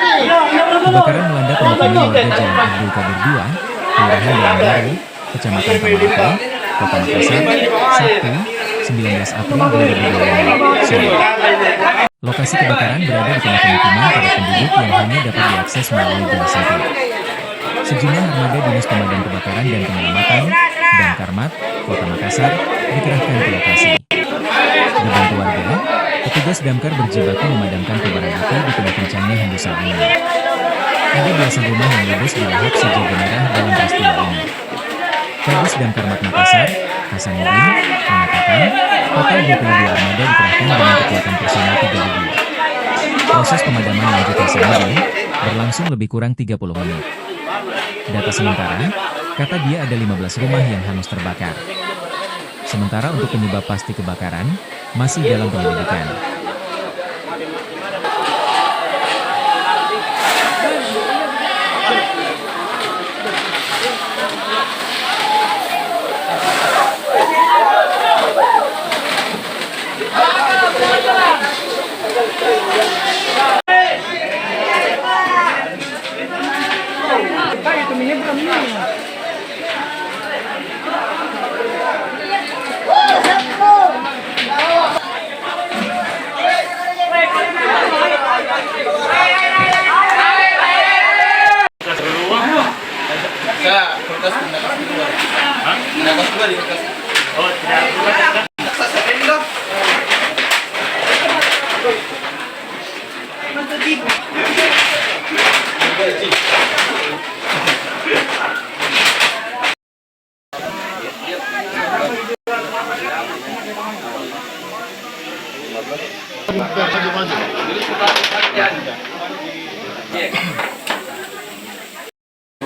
Kebakaran melanda permukiman warga Jalan Abdul Qadir 2, Kelurahan Baru, Kecamatan Tamalate, Kota Makassar, Sabtu, 19 April 2025, sore. Lokasi kebakaran berada di tengah pemukiman para penduduk yang hanya dapat diakses melalui jalan sempit. Sejumlah armada dinas pemadam kebakaran dan penyelamatan, Damkarmat, Kota Makassar, dikerahkan ke lokasi. Dibantu warga, petugas damkar berjibaku memadamkan kobaran api di tengah kencangnya hembusan angin. Ada belasan rumah yang ludes dilahap sejago merah dalam peristiwa ini. Kadis Damkarmat Makassar, Hasanuddin, mengatakan, total 22 armada dikerahkan dengan kekuatan personel 3.000. Proses pemadaman lanjut Hasanuddin berlangsung lebih kurang 30 menit. Data sementara, kata dia ada 15 rumah yang hangus terbakar. Sementara untuk penyebab pasti kebakaran, masih dalam penyelidikan.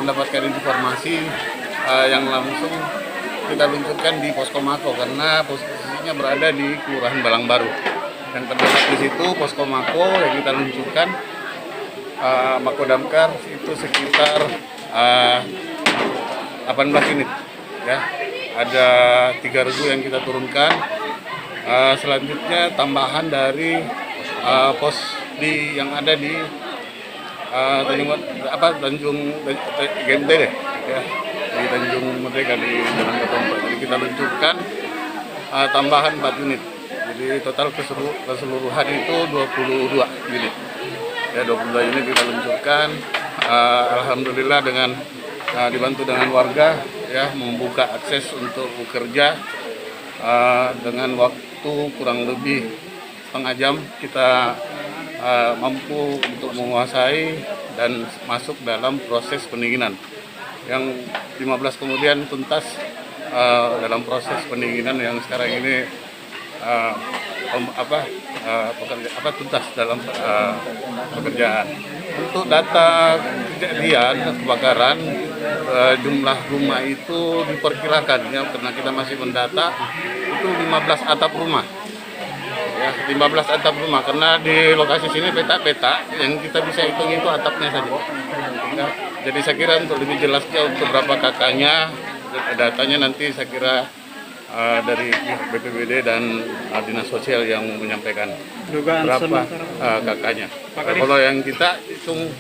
Mendapatkan informasi yang langsung kita luncurkan di Posko Mako karena posisinya berada di Kelurahan Balang Baru. Yang terdapat di situ Posko Mako yang kita luncurkan Mako Damkar itu sekitar 18 unit ya. Ada 3 regu yang kita turunkan. Selanjutnya tambahan dari pos yang ada di Tanjung GMT deh ya, di Tanjung Merdeka di Jalan Ketompo. Jadi kita luncurkan tambahan 4 unit. Jadi total keseluruhan itu 22 unit. Ya 22 unit kita luncurkan. Alhamdulillah dengan dibantu dengan warga ya membuka akses untuk bekerja dengan waktu kurang lebih setengah jam kita mampu untuk menguasai dan masuk dalam proses pendinginan. Yang 15 kemudian tuntas dalam proses pendinginan yang sekarang ini tuntas dalam pekerjaan. Untuk data kejadian kebakaran jumlah rumah itu diperkirakan ya karena kita masih mendata itu 15 atap rumah. Ya, 15 atap rumah karena di lokasi sini peta-peta yang kita bisa hitung itu atapnya saja. Ya, jadi saya kira untuk lebih jelasnya untuk berapa kakaknya datanya nanti saya kira dari BPBD dan Dinas Sosial yang menyampaikan berapa kakaknya. Kalau yang kita hitung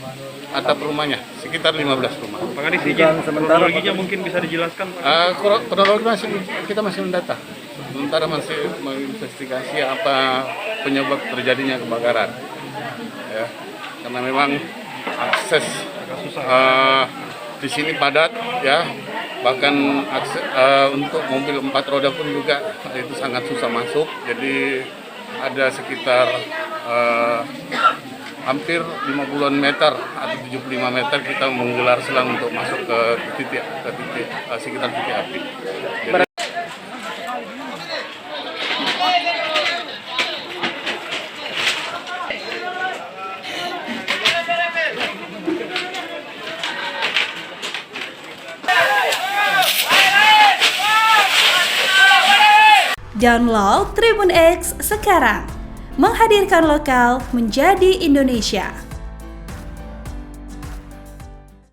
atap rumahnya sekitar 15 rumah. Pak Kadis, kronologinya mungkin bisa dijelaskan? Kronologi kita masih mendata. Sementara masih menginvestigasi apa penyebab terjadinya kebakaran. Ya, karena memang akses di sini padat ya. Bahkan akses untuk mobil 4 roda pun juga itu sangat susah masuk. Jadi ada sekitar hampir 50-an meter atau 75 meter kita menggelar selang untuk masuk ke titik sekitar titik api. Jadi, download Tribun X sekarang, menghadirkan lokal menjadi Indonesia.